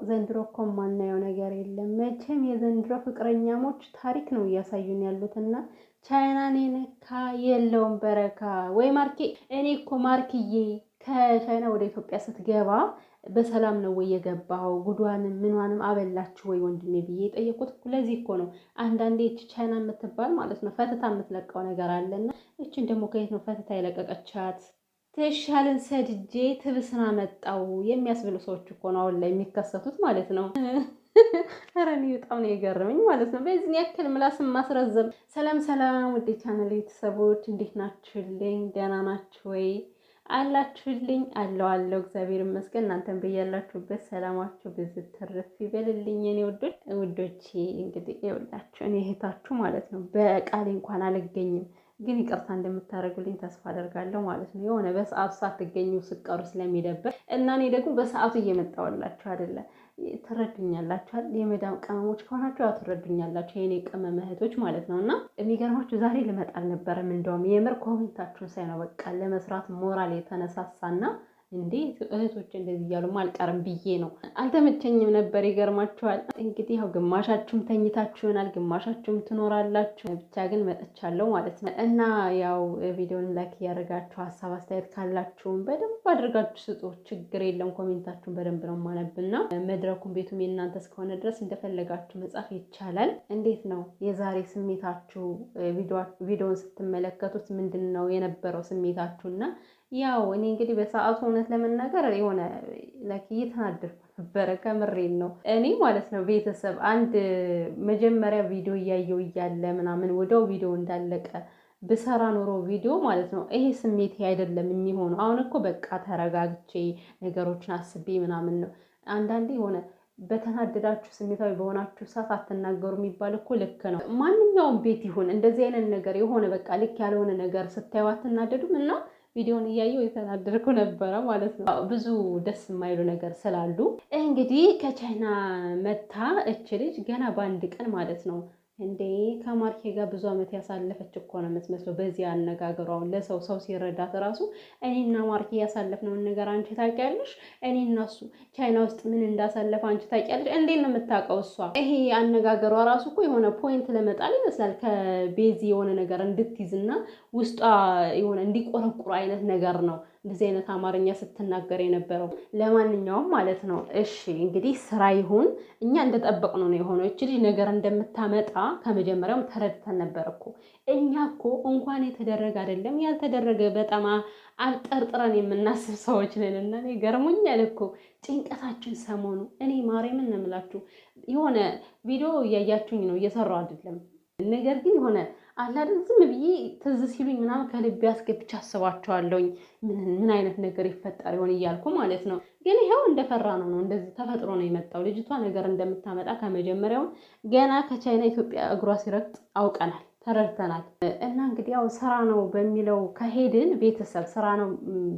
ዘንድሮ እኮ ማናየው ነገር የለም። መቼም የዘንድሮ ፍቅረኛሞች ታሪክ ነው እያሳዩን ያሉትና ቻይናን የነካ የለውም በረካ ወይ ማርኬ። እኔ እኮ ማርክዬ ከቻይና ወደ ኢትዮጵያ ስትገባ በሰላም ነው ወይ የገባው? ጉዷንም ምኗንም አበላችሁ ወይ ወንድሜ ብዬ የጠየቁት ለዚህ እኮ ነው። አንዳንዴ እቺ ቻይና የምትባል ማለት ነው ፈትታ የምትለቀው ነገር አለና እቺን ደግሞ ከየት ነው ፈትታ የለቀቀቻት? ትሻልን ሰድጄ ትብስና መጣው የሚያስብሉ ሰዎች እኮ ነው አሁን ላይ የሚከሰቱት ማለት ነው። ኧረ እኔ በጣም ነው የገረመኝ ማለት ነው። በዚህ ያክል ምላስን ማስረዘም። ሰላም ሰላም፣ ውድ ቻናል ቤተሰቦች እንዴት ናችሁልኝ? ደህና ናችሁ ወይ? አላችሁልኝ? አለው እግዚአብሔር ይመስገን። እናንተም በያላችሁበት ሰላማችሁ ብዙ ትርፍ ይበልልኝ የኔ ውዶቼ። እንግዲህ ይኸውላችሁ እኔ እህታችሁ ማለት ነው በቃሌ እንኳን አልገኝም ግን ይቅርታ እንደምታደርጉልኝ ተስፋ አደርጋለሁ ማለት ነው። የሆነ በሰዓቱ ሳትገኙ ስቀሩ ስለሚደብር እና እኔ ደግሞ በሰዓቱ እየመጣሁላችሁ አይደለ? ትረዱኛላችሁ። የመዳም ቅመሞች ከሆናችሁ ያው ትረዱኛላችሁ፣ የኔ ቅመም እህቶች ማለት ነው። እና የሚገርማችሁ ዛሬ ልመጣ አልነበረም። እንደውም የምር ኮሜንታችሁን ሳይ ነው በቃ ለመስራት ሞራል የተነሳሳና እንዴ እህቶች እንደዚህ እያሉ አልቀርም ብዬ ነው። አልተመቸኝም ነበር። ይገርማችኋል። እንግዲህ ያው ግማሻችሁም ተኝታችሁ ይሆናል፣ ግማሻችሁም ትኖራላችሁ። ብቻ ግን መጥቻለሁ ማለት ነው። እና ያው ቪዲዮን ላይክ እያደረጋችሁ ሀሳብ አስተያየት ካላችሁም በደንብ አድርጋችሁ ስጡ። ችግር የለም። ኮሜንታችሁን በደንብ ነው ማነብና መድረኩን ቤቱም የእናንተ እስከሆነ ድረስ እንደፈለጋችሁ መጻፍ ይቻላል። እንዴት ነው የዛሬ ስሜታችሁ? ቪዲዮን ስትመለከቱት ምንድን ነው የነበረው ስሜታችሁና? ያው እኔ እንግዲህ በሰዓቱ እውነት ለመናገር የሆነ ላይክ እየተናደድኩ ነበረ። ከምሬን ነው እኔ ማለት ነው። ቤተሰብ አንድ መጀመሪያ ቪዲዮ እያየው እያለ ምናምን ወደው ቪዲዮ እንዳለቀ ብሰራ ኖሮ ቪዲዮ ማለት ነው ይሄ ስሜት አይደለም የሚሆነው። አሁን እኮ በቃ ተረጋግቼ ነገሮችን አስቤ ምናምን ነው። አንዳንዴ የሆነ በተናደዳችሁ ስሜታዊ በሆናችሁ ሰዓት አትናገሩ የሚባል እኮ ልክ ነው። ማንኛውም ቤት ይሁን እንደዚህ አይነት ነገር የሆነ በቃ ልክ ያልሆነ ነገር ስታዩ አትናደዱም? እና ቪዲዮን እያየው የተናደድኩ ነበረ ማለት ነው። ብዙ ደስ የማይሉ ነገር ስላሉ እንግዲህ ከቻይና መታ እች ልጅ ገና በአንድ ቀን ማለት ነው እንዴ ከማርኬ ጋር ብዙ ዓመት ያሳለፈች እኮ ነው የምትመስለው። በዚህ አነጋገሯ ለሰው ሲረዳት ራሱ እኔና ማርኬ ያሳለፍነውን ነገር አንቺ ታውቂያለሽ፣ እኔና እሱ ቻይና ውስጥ ምን እንዳሳለፈ አንቺ ታውቂያለሽ። እንዴት ነው የምታውቀው እሷ? ይሄ አነጋገሯ ራሱ እኮ የሆነ ፖይንት ለመጣል ይመስላል። ከቤዚ የሆነ ነገር እንድትይዝና ውስጧ የሆነ እንዲቆረቁሩ አይነት ነገር ነው እንደዚህ አይነት አማርኛ ስትናገር የነበረው። ለማንኛውም ማለት ነው እሺ እንግዲህ ስራ ይሁን እኛ እንደጠበቅነው ነው የሆነው። እቺ ልጅ ነገር እንደምታመጣ ከመጀመሪያውም ተረድተን ነበር እኮ። እኛ እኮ እንኳን የተደረገ አይደለም ያልተደረገ በጣም አልጠርጥረን የምናስብ ሰዎች ነን። እና እኔ ገርሞኛል እኮ ጭንቀታችን ሰሞኑ። እኔ ማርያምን ነው የምላችሁ የሆነ ቪዲዮ እያያችሁኝ ነው እየሰራሁ አይደለም፣ ነገር ግን የሆነ አላደን ዝም ብዬ ትዝ ሲሉኝ ምናምን ከልቤ አስገብቼ አስባቸዋለሁኝ ምን አይነት ነገር ይፈጠር ይሆን እያልኩ ማለት ነው። ግን ይሄው እንደፈራ ነው እንደዚህ ተፈጥሮ ነው የመጣው። ልጅቷ ነገር እንደምታመጣ ከመጀመሪያው ገና ከቻይና ኢትዮጵያ እግሯ ሲረግጥ አውቀናል፣ ተረድተናል። እና እንግዲህ ያው ስራ ነው በሚለው ከሄድን ቤተሰብ ስራ ነው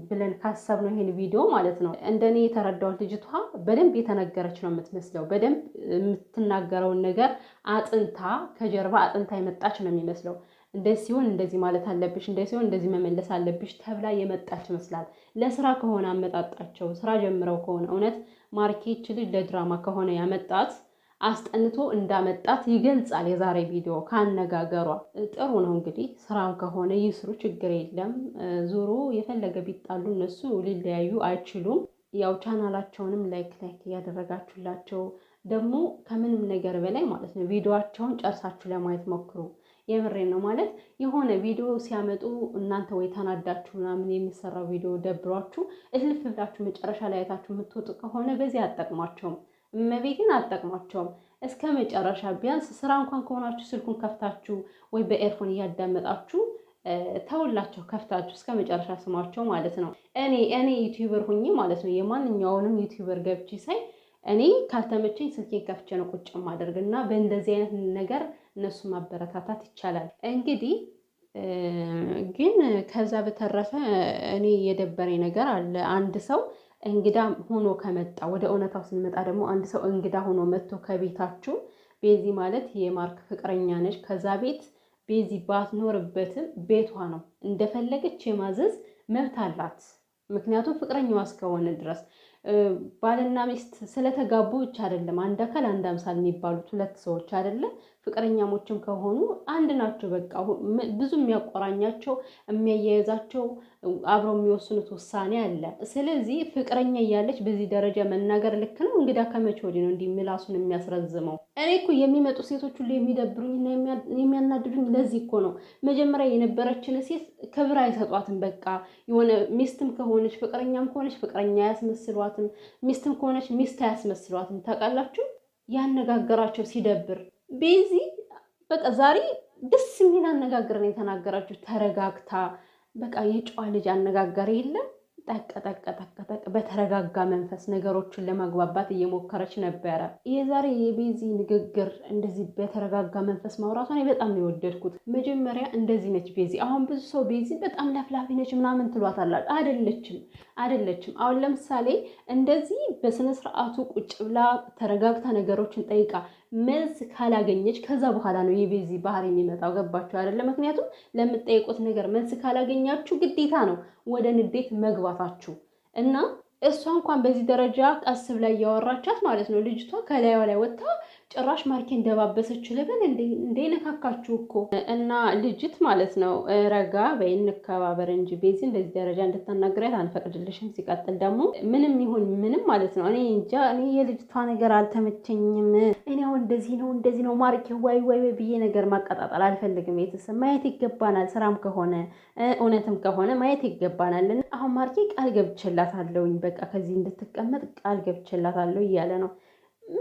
ብለን ካሰብነው ይሄን ቪዲዮ ማለት ነው እንደኔ የተረዳሁት ልጅቷ በደንብ የተነገረች ነው የምትመስለው። በደንብ የምትናገረውን ነገር አጥንታ ከጀርባ አጥንታ የመጣች ነው የሚመስለው። እንደዚህ ሲሆን እንደዚህ ማለት አለብሽ፣ እንደዚህ ሲሆን እንደዚህ መመለስ አለብሽ ተብላ የመጣች ይመስላል። ለስራ ከሆነ አመጣጣቸው ስራ ጀምረው ከሆነ እውነት ማርኬች ልጅ ለድራማ ከሆነ ያመጣት አስጠንቶ እንዳመጣት ይገልጻል። የዛሬ ቪዲዮ ካነጋገሯ ጥሩ ነው። እንግዲህ ስራም ከሆነ ይስሩ፣ ችግር የለም። ዞሮ የፈለገ ቢጣሉ እነሱ ሊለያዩ አይችሉም። ያው ቻናላቸውንም ላይክ እያደረጋችሁላቸው ደግሞ ከምንም ነገር በላይ ማለት ነው ቪዲዮአቸውን ጨርሳችሁ ለማየት ሞክሩ። የምሬን ነው ማለት የሆነ ቪዲዮ ሲያመጡ እናንተ ወይ ተናዳችሁ ምናምን የሚሰራው ቪዲዮ ደብሯችሁ እልፍ ብላችሁ መጨረሻ ላይ አይታችሁ የምትወጡ ከሆነ በዚህ አጠቅሟቸውም እመቤቴን አጠቅሟቸውም እስከ መጨረሻ። ቢያንስ ስራ እንኳን ከሆናችሁ ስልኩን ከፍታችሁ ወይ በኤርፎን እያዳመጣችሁ ተውላቸው፣ ከፍታችሁ እስከ መጨረሻ ስሟቸው ማለት ነው። እኔ ዩቲዩበር ሁኚ ማለት ነው የማንኛውንም ዩቲዩበር ገብቼ ሳይ እኔ ካልተመቸኝ ስልኬን ከፍቼ ነው ቁጭ ማደርግና በእንደዚህ አይነት ነገር እነሱ ማበረታታት ይቻላል። እንግዲህ ግን ከዛ በተረፈ እኔ የደበረኝ ነገር አለ። አንድ ሰው እንግዳ ሆኖ ከመጣ ወደ እውነታው ስንመጣ ደግሞ አንድ ሰው እንግዳ ሆኖ መጥቶ ከቤታችሁ ቤዚ ማለት የማርክ ፍቅረኛ ነች። ከዛ ቤት ቤዚ ባትኖርበትም ቤቷ ነው፣ እንደፈለገች የማዘዝ መብት አላት። ምክንያቱም ፍቅረኛዋ እስከሆነ ድረስ ባልና ሚስት ስለተጋቡ ብቻ አይደለም አንድ አካል አንድ አምሳል የሚባሉት ሁለት ሰዎች አይደለም። ፍቅረኛሞችም ከሆኑ አንድ ናቸው። በቃ ብዙ የሚያቆራኛቸው የሚያያይዛቸው አብረው የሚወስኑት ውሳኔ አለ። ስለዚህ ፍቅረኛ እያለች በዚህ ደረጃ መናገር ልክ ነው? እንግዳ ከመቼ ወዲህ ነው እንዲህ ምላሱን የሚያስረዝመው? እኔ እኮ የሚመጡ ሴቶች ሁሉ የሚደብሩኝና የሚያናድዱኝ ለዚህ እኮ ነው። መጀመሪያ የነበረችን ሴት ክብር አይሰጧትም። በቃ የሆነ ሚስትም ከሆነች ፍቅረኛም ከሆነች ፍቅረኛ አያስመስሏትም፣ ሚስትም ከሆነች ሚስት አያስመስሏትም። ታውቃላችሁ? ያነጋገራቸው ሲደብር ቤዚ በቃ ዛሬ ደስ የሚል አነጋገር ነው የተናገራችሁ። ተረጋግታ በቃ የጨዋ ልጅ አነጋገር የለም። ጠቅ በተረጋጋ መንፈስ ነገሮችን ለማግባባት እየሞከረች ነበረ። የዛሬ የቤዚ ንግግር እንደዚህ በተረጋጋ መንፈስ ማውራቷ እኔ በጣም ነው የወደድኩት። መጀመሪያ እንደዚህ ነች ቤዚ። አሁን ብዙ ሰው ቤዚ በጣም ለፍላፊ ነች ምናምን ትሏታላችሁ። አይደለችም። አሁን ለምሳሌ እንደዚህ በስነ ስርዓቱ ቁጭ ብላ ተረጋግታ ነገሮችን ጠይቃ መልስ ካላገኘች ከዛ በኋላ ነው የቤዚ ባህሪ የሚመጣው። ገባችሁ አይደለ? ምክንያቱም ለምትጠይቁት ነገር መልስ ካላገኛችሁ ግዴታ ነው ወደ ንዴት መግባታችሁ እና እሷ እንኳን በዚህ ደረጃ ቀስ ብላ እያወራቻት ማለት ነው። ልጅቷ ከላይዋ ላይ ወጥታ ጭራሽ ማርኬ እንደባበሰችው ልበል እንደ ነካካችሁ እኮ እና ልጅት ማለት ነው። ረጋ በይ እንከባበር እንጂ ቤዚ እንደዚህ ደረጃ እንድታናግሪያት አንፈቅድልሽም። ሲቀጥል ደግሞ ምንም ይሁን ምንም ማለት ነው እኔ እንጃ፣ እኔ የልጅቷ ነገር አልተመቸኝም። እኔ አሁን እንደዚህ ነው ማርኬ ወይ ብዬ ነገር ማቀጣጠል አልፈልግም። ቤተሰብ ማየት ይገባናል። ስራም ከሆነ እውነትም ከሆነ ማየት ይገባናል። አሁን ማርኬ ቃል ገብቼላታለሁኝ በቃ ከዚህ እንድትቀመጥ ቃል ገብቼላታለሁ እያለ ነው።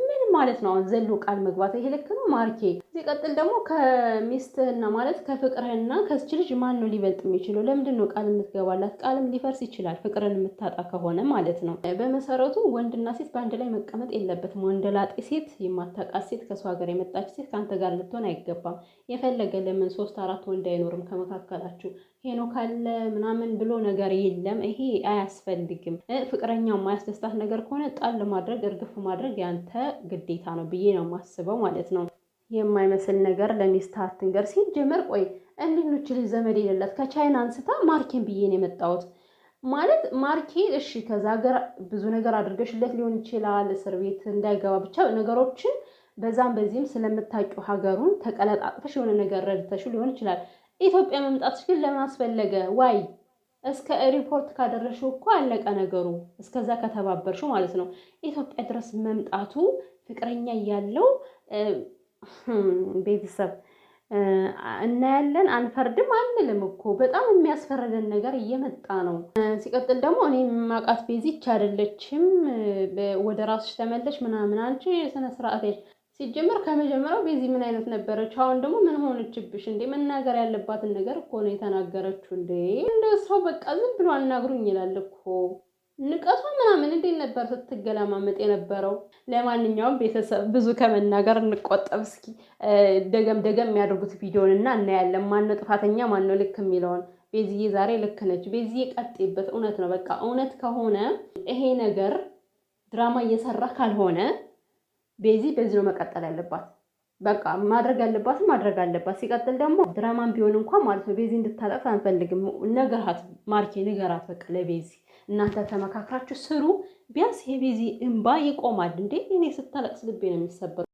ምን ማለት ነው? አሁን ዘሎ ቃል መግባት ይሄ ልክ ነው ማርኬ? ሲቀጥል ደግሞ ከሚስትህና ማለት ከፍቅርህና ከዚች ልጅ ማን ነው ሊበልጥ የሚችለው? ለምንድን ነው ቃል የምትገባላት? ቃልም ሊፈርስ ይችላል ፍቅርን የምታጣ ከሆነ ማለት ነው። በመሰረቱ ወንድና ሴት በአንድ ላይ መቀመጥ የለበትም። ወንደላጤ ሴት፣ የማታውቃት ሴት፣ ከሰው ሀገር የመጣች ሴት ከአንተ ጋር ልትሆን አይገባም። የፈለገ ለምን 3-4 ወንድ አይኖርም ከመካከላችሁ? ሄኖ ካለ ምናምን ብሎ ነገር የለም። ይሄ አያስፈልግም። ፍቅረኛው የማያስደስታት ነገር ከሆነ ጣል ማድረግ እርግፍ ማድረግ ያንተ ግዴታ ነው ብዬ ነው የማስበው ማለት ነው። የማይመስል ነገር ለሚስት አትንገር። ሲጀመር ቆይ እንድንች ልጅ ዘመድ የሌላት ከቻይና አንስታ ማርኬን ብዬ ነው የመጣሁት ማለት ማርኬ እሺ፣ ከዛ ሀገር ብዙ ነገር አድርገሽለት ሊሆን ይችላል። እስር ቤት እንዳይገባ ብቻ ነገሮችን በዛም በዚህም ስለምታውቂው ሀገሩን ተቀለጣጥፈሽ የሆነ ነገር ረድተሽው ሊሆን ይችላል። ኢትዮጵያ መምጣትሽ ግን ለምን አስፈለገ? ዋይ እስከ ሪፖርት ካደረሽው እኮ አለቀ ነገሩ። እስከዛ ከተባበርሽው ማለት ነው። ኢትዮጵያ ድረስ መምጣቱ ፍቅረኛ እያለው ቤተሰብ እናያለን፣ አንፈርድም አንልም እኮ በጣም የሚያስፈርደን ነገር እየመጣ ነው። ሲቀጥል ደግሞ እኔ ማቃት ቤዚች አይደለችም። ወደ ራስሽ ተመለሽ ምናምን አንቺ ስነ ስርዓት ሲጀመር ከመጀመሪያው ቤዚ ምን አይነት ነበረች? አሁን ደግሞ ምን ሆነችብሽ እንዴ? መናገር ያለባትን ነገር እኮ ነው የተናገረችው። እንዴ እንደ ሰው በቃ ዝም ብሎ አናግሩኝ ይላል እኮ። ንቀቷ ምናምን እንዴት ነበር ስትገለማመጥ የነበረው? ለማንኛውም ቤተሰብ ብዙ ከመናገር እንቆጠብ እስኪ። ደገም የሚያደርጉት ቪዲዮን እና እናያለን ማነው ጥፋተኛ ማነው ልክ የሚለውን። ቤዚዬ ዛሬ ልክ ነች። ቤዚዬ ቀጥይበት። እውነት ነው በቃ እውነት ከሆነ ይሄ ነገር ድራማ እየሰራ ካልሆነ ቤዚ በዚህ ነው መቀጠል ያለባት። በቃ ማድረግ አለባት። ሲቀጥል ደግሞ ድራማም ቢሆን እንኳን ማለት ነው ቤዚ እንድታለቅስ አንፈልግም። ነገራት ማርኬ ንገራት በቃ ለቤዚ እናንተ ተመካክራችሁ ስሩ። ቢያንስ የቤዚ እንባ ይቆማል እንዴ? እኔ ስታለቅስ ልቤ ነው የሚሰበረው።